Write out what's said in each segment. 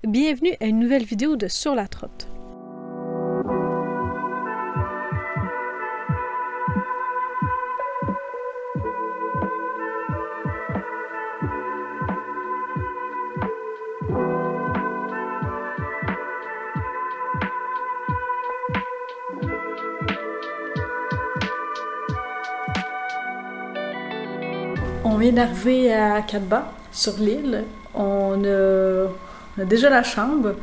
Bienvenue à une nouvelle vidéo de Sur la Trotte. On vient d'arriver à Quatre-Bas, sur l'île. On a déjà la chambre.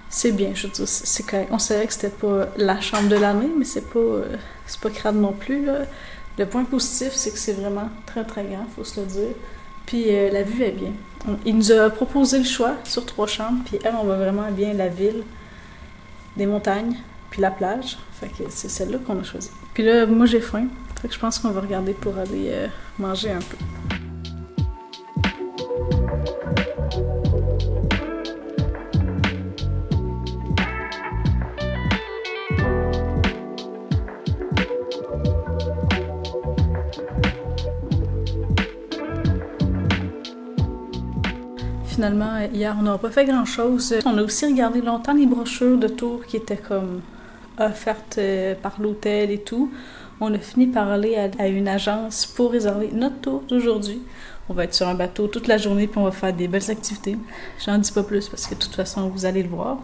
C'est bien, je veux dire, c'est correct. On savait que c'était pas la chambre de l'année, mais c'est pas crade non plus, là. Le point positif, c'est que c'est vraiment très très grand, faut se le dire. Puis la vue est bien. Il nous a proposé le choix sur 3 chambres, puis elle, on voit vraiment bien la ville, des montagnes, puis la plage. Fait que c'est celle-là qu'on a choisie. Puis là, moi j'ai faim, fait que je pense qu'on va regarder pour aller manger un peu. Finalement, hier, on n'a pas fait grand-chose. On a aussi regardé longtemps les brochures de tours qui étaient comme offertes par l'hôtel et tout. On a fini par aller à une agence pour réserver notre tour d'aujourd'hui. On va être sur un bateau toute la journée puis on va faire des belles activités. J'en dis pas plus parce que de toute façon, vous allez le voir.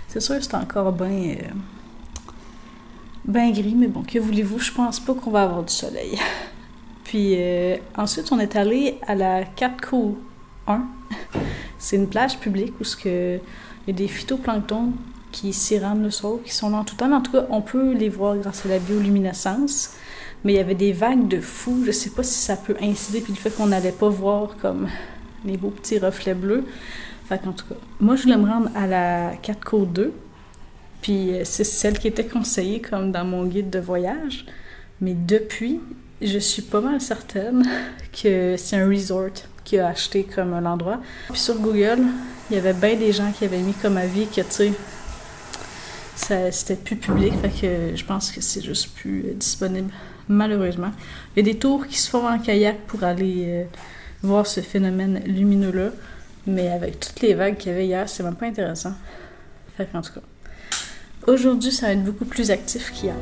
C'est sûr que c'est encore bien gris, mais bon, que voulez-vous, je pense pas qu'on va avoir du soleil. Puis ensuite, on est allé à la Cap Coo 1. C'est une plage publique où il y a des phytoplanctons qui s'y rendent le soir, qui sont là en tout temps. En tout cas, on peut les voir grâce à la bioluminescence. Mais il y avait des vagues de fou. Je sais pas si ça peut incider, puis le fait qu'on n'allait pas voir comme les beaux petits reflets bleus. Fait qu'en tout cas, moi, je voulais me rendre à la Cap Coo 2. Puis c'est celle qui était conseillée comme dans mon guide de voyage. Mais depuis, je suis pas mal certaine que c'est un resort qui a acheté comme un endroit. Puis sur Google, il y avait bien des gens qui avaient mis comme avis que, tu sais, c'était plus public, fait que je pense que c'est juste plus disponible, malheureusement. Il y a des tours qui se font en kayak pour aller voir ce phénomène lumineux-là, mais avec toutes les vagues qu'il y avait hier, c'est même pas intéressant. Fait qu'en tout cas, aujourd'hui, ça va être beaucoup plus actif qu'hier.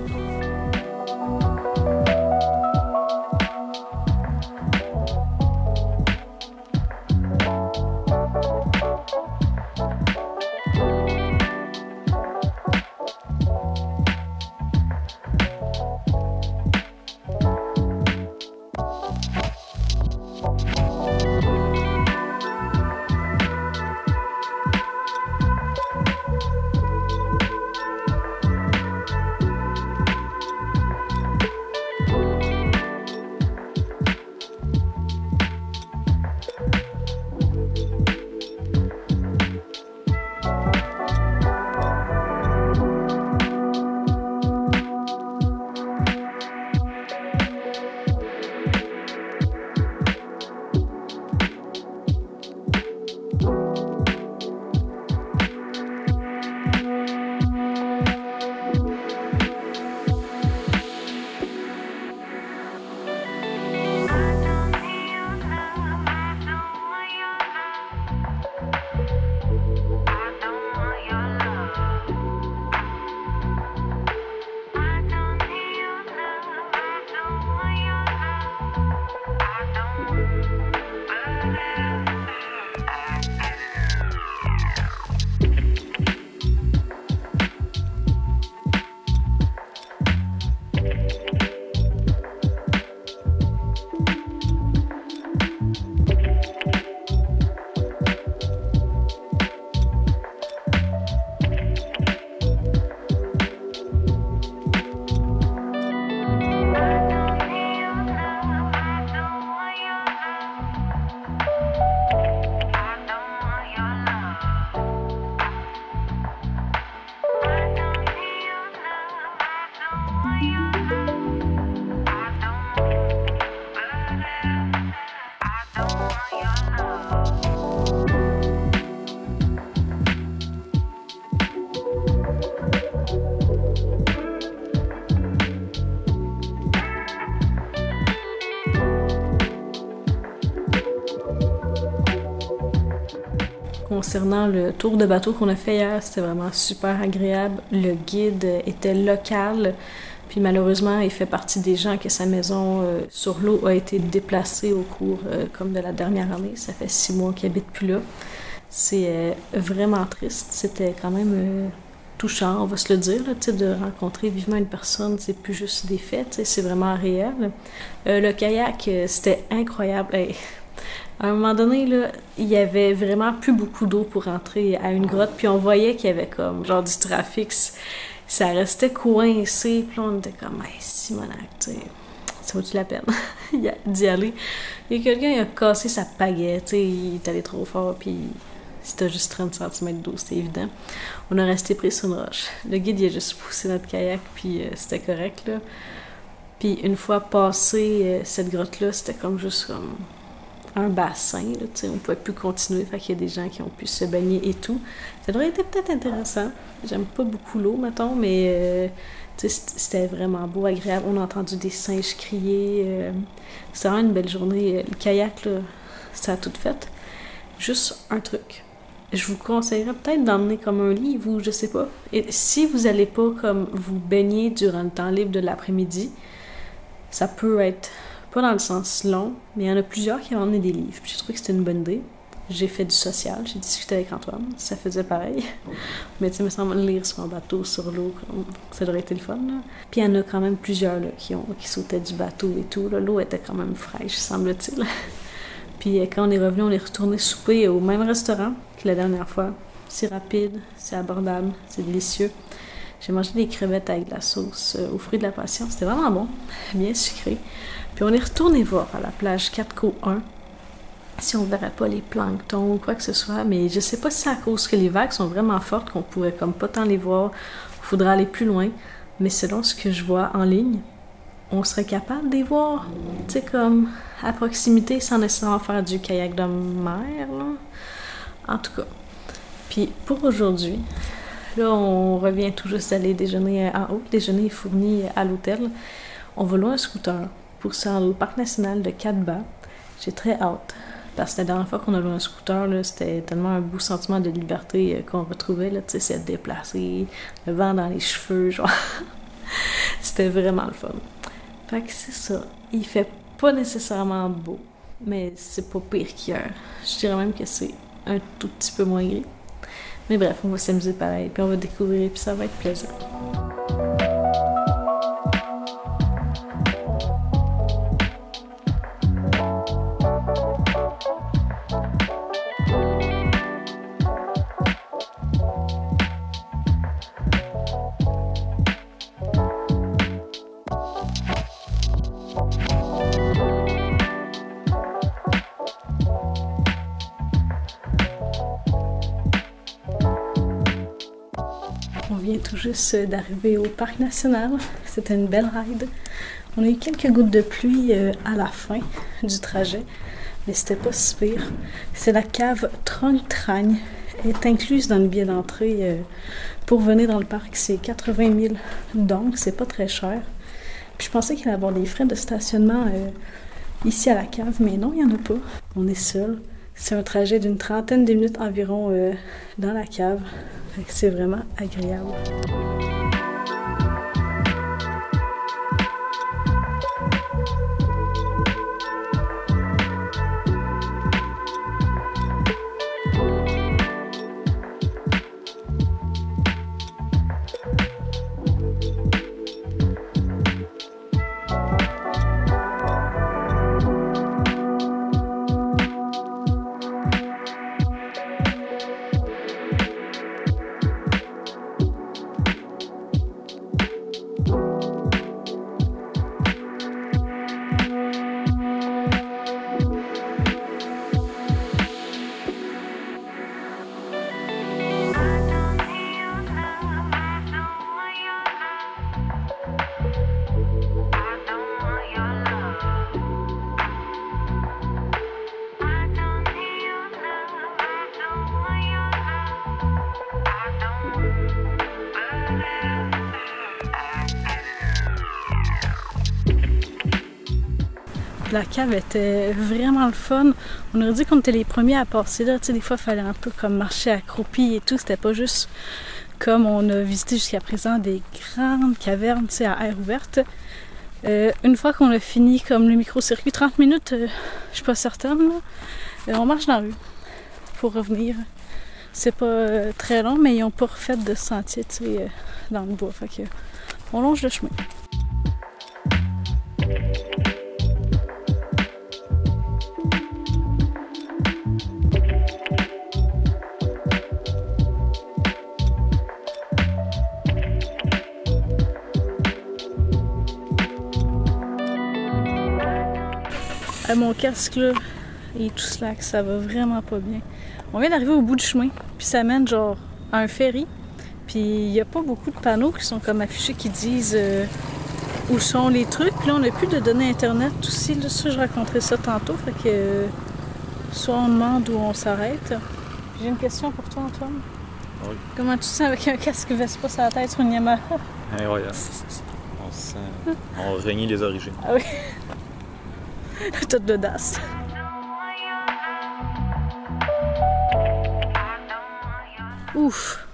concernant le tour de bateau qu'on a fait hier, c'était vraiment super agréable. Le guide était local, puis malheureusement, il fait partie des gens que sa maison sur l'eau a été déplacée au cours comme de la dernière année. Ça fait 6 mois qu'il habite plus là. C'est vraiment triste. C'était quand même touchant, on va se le dire, là, de rencontrer vivement une personne, c'est plus juste des faits, c'est vraiment réel. Le kayak, c'était incroyable. Hey. À un moment donné, là, il y avait vraiment plus beaucoup d'eau pour entrer à une grotte, puis on voyait qu'il y avait comme genre du trafic, ça restait coincé, puis là, on était comme, hey, Simonac, tu sais, ça vaut-tu la peine d'y aller? Et quelqu'un il a cassé sa pagaie, tu sais, il est allé trop fort, puis c'était juste 30 cm d'eau, c'était évident. On a resté pris sur une roche. Le guide, il a juste poussé notre kayak, puis c'était correct, là. Puis une fois passé cette grotte-là, c'était comme juste comme un bassin, là, tu sais, on pouvait plus continuer, fait qu'il y a des gens qui ont pu se baigner et tout. Ça aurait été peut-être intéressant. J'aime pas beaucoup l'eau, mettons, mais tu sais, c'était vraiment beau, agréable. On a entendu des singes crier. C'était vraiment une belle journée. Le kayak, là, ça a tout fait. Juste un truc. Je vous conseillerais peut-être d'emmener comme un livre ou je sais pas. Et si vous allez pas comme vous baigner durant le temps libre de l'après-midi, ça peut être pas dans le sens long, mais il y en a plusieurs qui ont emmené des livres. J'ai trouvé que c'était une bonne idée. J'ai fait du social, j'ai discuté avec Antoine, ça faisait pareil. Mais tu sais, me semble lire sur un bateau, sur l'eau, ça aurait été le fun, là. Puis il y en a quand même plusieurs là, qui sautaient du bateau et tout. Là. L'eau était quand même fraîche, semble-t-il. Puis quand on est revenu, on est retourné souper au même restaurant que la dernière fois. C'est rapide, c'est abordable, c'est délicieux. J'ai mangé des crevettes avec de la sauce aux fruits de la passion. C'était vraiment bon, bien sucré. Puis on est retourné voir à la plage 4Co1 si on verrait pas les planctons ou quoi que ce soit. Mais je sais pas si c'est à cause que les vagues sont vraiment fortes qu'on pourrait comme pas tant les voir. Il faudra aller plus loin. Mais selon ce que je vois en ligne, on serait capable de les voir. Tu sais, comme à proximité sans nécessairement faire du kayak de mer, là. En tout cas. Puis pour aujourd'hui, là, on revient tout juste d'aller déjeuner en haut. Le déjeuner est fourni à l'hôtel. On va louer un scooter pour se rendre au parc national de Cap-Bas. J'ai très hâte. Parce que la dernière fois qu'on a loué un scooter, là, c'était tellement un beau sentiment de liberté qu'on retrouvait. Là, c'est se déplacer, le vent dans les cheveux, genre. C'était vraiment le fun. Fait que c'est ça. Il fait pas nécessairement beau, mais c'est pas pire qu'hier. Je dirais même que c'est un tout petit peu moins gris. Mais bref, on va s'amuser pareil, puis on va découvrir, puis ça va être plaisant. On vient tout juste d'arriver au parc national. C'était une belle ride. On a eu quelques gouttes de pluie à la fin du trajet, mais c'était pas si pire. C'est la cave Trong Trang. Elle est incluse dans le billet d'entrée pour venir dans le parc. C'est 80 000 donc c'est pas très cher. Puis je pensais qu'il allait y avoir des frais de stationnement ici à la cave, mais non, il n'y en a pas. On est seul. C'est un trajet d'une trentaine de minutes environ dans la cave. C'est vraiment agréable. La cave était vraiment le fun. On aurait dit qu'on était les premiers à passer là. Tu sais, des fois, il fallait un peu comme marcher accroupi et tout. C'était pas juste comme on a visité jusqu'à présent des grandes cavernes, tu sais, à air ouverte. Une fois qu'on a fini comme le micro-circuit, 30 minutes, je suis pas certaine, là, on marche dans la rue pour revenir. C'est pas très long, mais ils ont pas refait de sentier, tu sais, dans le bois. Fait que on longe le chemin. Mon casque là et tout slack, ça va vraiment pas bien. On vient d'arriver au bout du chemin, puis ça mène genre à un ferry, puis il n'y a pas beaucoup de panneaux qui sont comme affichés qui disent où sont les trucs. Puis là on n'a plus de données internet aussi, là, ça je raconterai ça tantôt, fait que soit on demande où on s'arrête. J'ai une question pour toi Antoine. Oui. Comment tu te sens avec un casque Vespa sur la tête sur une Yamaha? Incroyable. On se sent... On renie les origines. Ah oui. Toute l'audace. Ouf!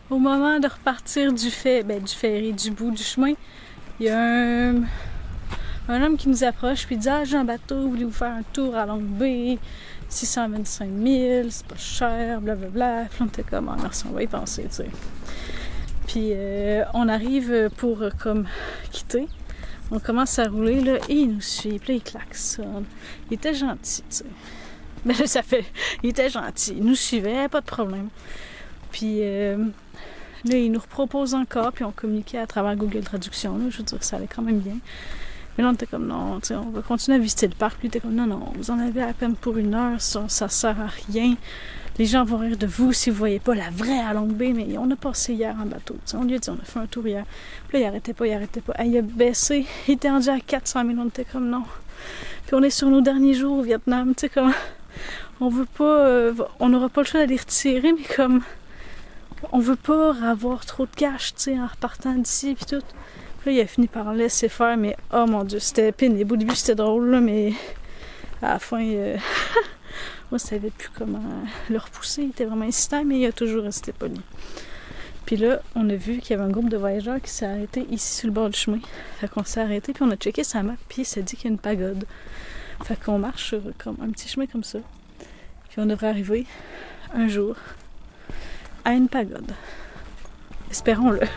Au moment de repartir du ferry, du bout du chemin, il y a un homme qui nous approche puis il dit « Ah, j'ai un bateau, voulez-vous faire un tour à Longue Bay? 625 000, c'est pas cher, blablabla. » Puis on était comme « Ah, merci, on va y penser, tu sais. » Puis on arrive pour comme quitter. On commence à rouler, là, et il nous suit, puis là, il klaxonne. Il était gentil, tu sais. Mais là, il était gentil. Il nous suivait, pas de problème. Puis là, il nous propose encore, puis on communiquait à travers Google Traduction, là. Je veux dire, ça allait quand même bien. Mais là, on était comme, non, tu sais, on va continuer à visiter le parc. Puis il était comme, non, vous en avez à peine pour 1 heure, ça sert à rien. Les gens vont rire de vous si vous voyez pas la vraie à Longue Bay, mais on a passé hier en bateau. T'sais. On lui a dit, on a fait un tour hier. Puis là, il arrêtait pas. Il a baissé. Il était rendu à 400 000. On était comme non. Puis on est sur nos derniers jours au Vietnam. Tu sais, comme on veut pas. On n'aura pas le choix d'aller retirer, mais comme on veut pas avoir trop de cash, tu sais, en repartant d'ici. Puis tout. Puis là, il a fini par laisser faire, mais oh mon Dieu, c'était pénible. Au début, c'était drôle, là, mais à la fin. Moi, je savais plus comment le repousser. Il était vraiment insistant, mais il a toujours resté poli. Puis là, on a vu qu'il y avait un groupe de voyageurs qui s'est arrêté ici sur le bord du chemin. Fait qu'on s'est arrêté, puis on a checké sa map, puis ça dit qu'il y a une pagode. Fait qu'on marche sur comme un petit chemin comme ça. Puis on devrait arriver un jour à une pagode. Espérons-le.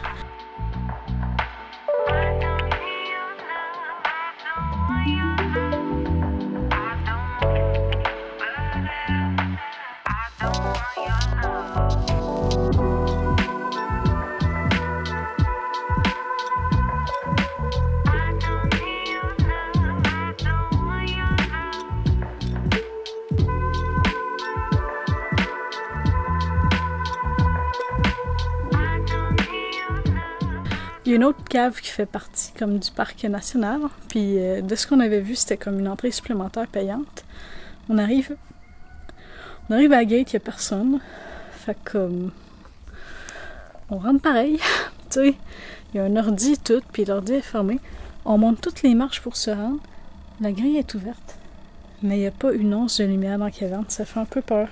Il y a une autre cave qui fait partie comme du parc national. Puis de ce qu'on avait vu, c'était comme une entrée supplémentaire payante. On arrive à la gate, il n'y a personne. Fait comme on rentre pareil. Tu sais, il y a un ordi et tout, puis l'ordi est fermé. On monte toutes les marches pour se rendre. La grille est ouverte, mais il n'y a pas une once de lumière dans la caverne. Ça fait un peu peur.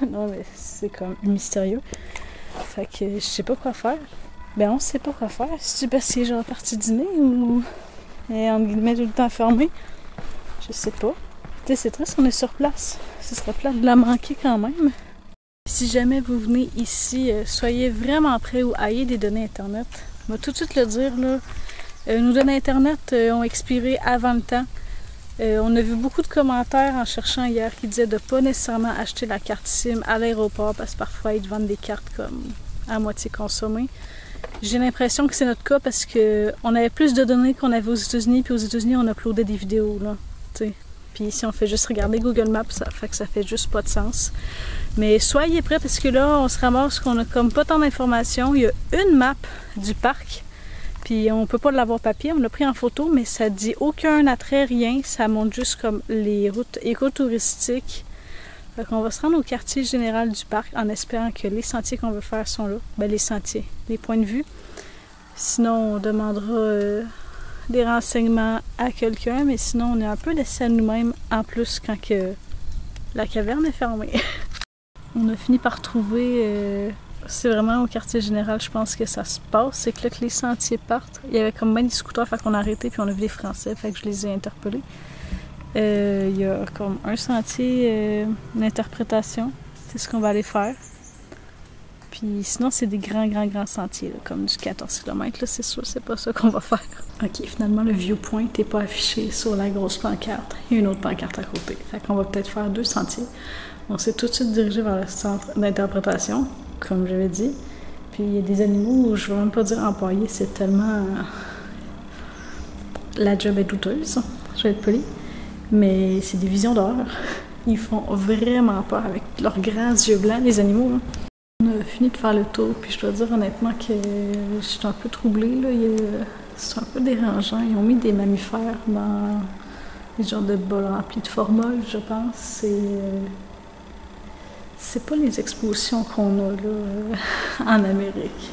Non, mais c'est comme mystérieux. Fait que je sais pas quoi faire. Ben, on sait pas quoi faire. C'est-tu parce qu'il est genre parti dîner ou est en guillemets tout le temps fermé? Je sais pas. Tu sais, c'est triste, on est sur place. Ce serait plate de la manquer quand même. Si jamais vous venez ici, soyez vraiment prêts ou ayez des données Internet. On va tout de suite le dire, là. Nos données Internet ont expiré avant le temps. On a vu beaucoup de commentaires en cherchant hier qui disaient de ne pas nécessairement acheter la carte SIM à l'aéroport parce que parfois ils te vendent des cartes comme à moitié consommées. J'ai l'impression que c'est notre cas parce que on avait plus de données qu'on avait aux États-Unis, puis aux États-Unis on uploadait des vidéos là, t'sais. Puis ici on fait juste regarder Google Maps, ça fait que ça fait juste pas de sens. Mais soyez prêts parce que là on se ramasse qu'on a comme pas tant d'informations. Il y a une map du parc, puis on peut pas l'avoir papier, on l'a pris en photo, mais ça dit aucun attrait, rien. Ça montre juste comme les routes écotouristiques. Fait qu'on va se rendre au quartier général du parc en espérant que les sentiers qu'on veut faire sont là. Ben les sentiers, les points de vue. Sinon, on demandera des renseignements à quelqu'un, mais sinon on est un peu laissé à nous-mêmes, en plus quand que la caverne est fermée. On a fini par trouver, c'est vraiment au quartier général, je pense que ça se passe, c'est que là que les sentiers partent. Il y avait comme même des scooters, fait qu'on a arrêté, puis on a vu des Français, fait que je les ai interpellés. Il y a comme un sentier d'interprétation, c'est ce qu'on va aller faire. Puis sinon, c'est des grands sentiers, là, comme du 14 km, là, c'est sûr, c'est pas ça qu'on va faire. Ok, finalement, le viewpoint n'est pas affiché sur la grosse pancarte. Il y a une autre pancarte à côté. Fait qu'on va peut-être faire 2 sentiers. On s'est tout de suite dirigé vers le centre d'interprétation, comme j'avais dit. Puis il y a des animaux, je ne vais même pas dire empaillés, c'est tellement... La job est douteuse, je vais être polie. Mais c'est des visions d'horreur. Ils font vraiment peur avec leurs grands yeux blancs, les animaux, là. On a fini de faire le tour, puis je dois dire honnêtement que je suis un peu troublée, là. C'est un peu dérangeant. Ils ont mis des mammifères dans des genres de bols remplis de formol, je pense. C'est pas les expositions qu'on a là en Amérique.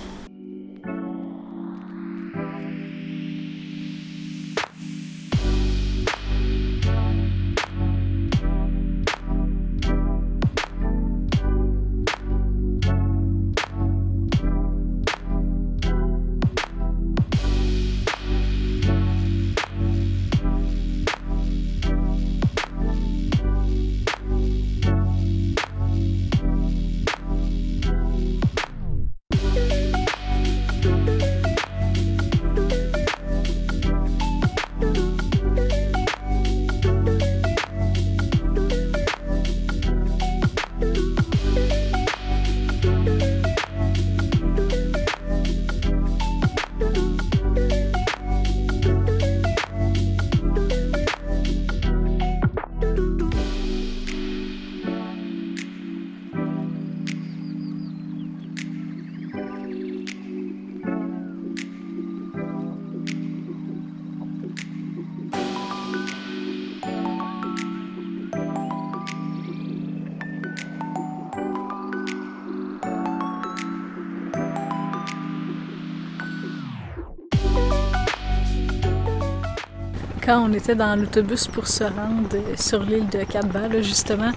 Quand on était dans l'autobus pour se rendre sur l'île de Cap-Bas, là, justement,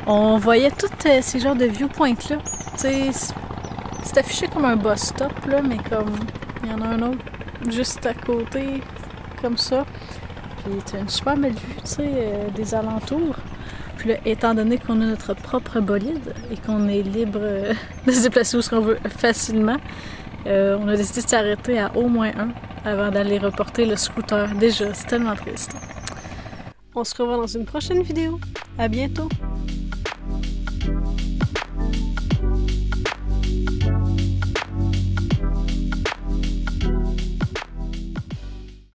on voyait tous ces genres de viewpoints-là. C'est affiché comme un bus stop, là, mais comme il y en a un autre juste à côté, comme ça. Puis tu as une super belle vue, tu sais, des alentours. Puis là, étant donné qu'on a notre propre bolide et qu'on est libre de se déplacer où on veut facilement, on a décidé de s'arrêter à au moins un avant d'aller reporter le scooter. Déjà, c'est tellement triste. On se revoit dans une prochaine vidéo. À bientôt!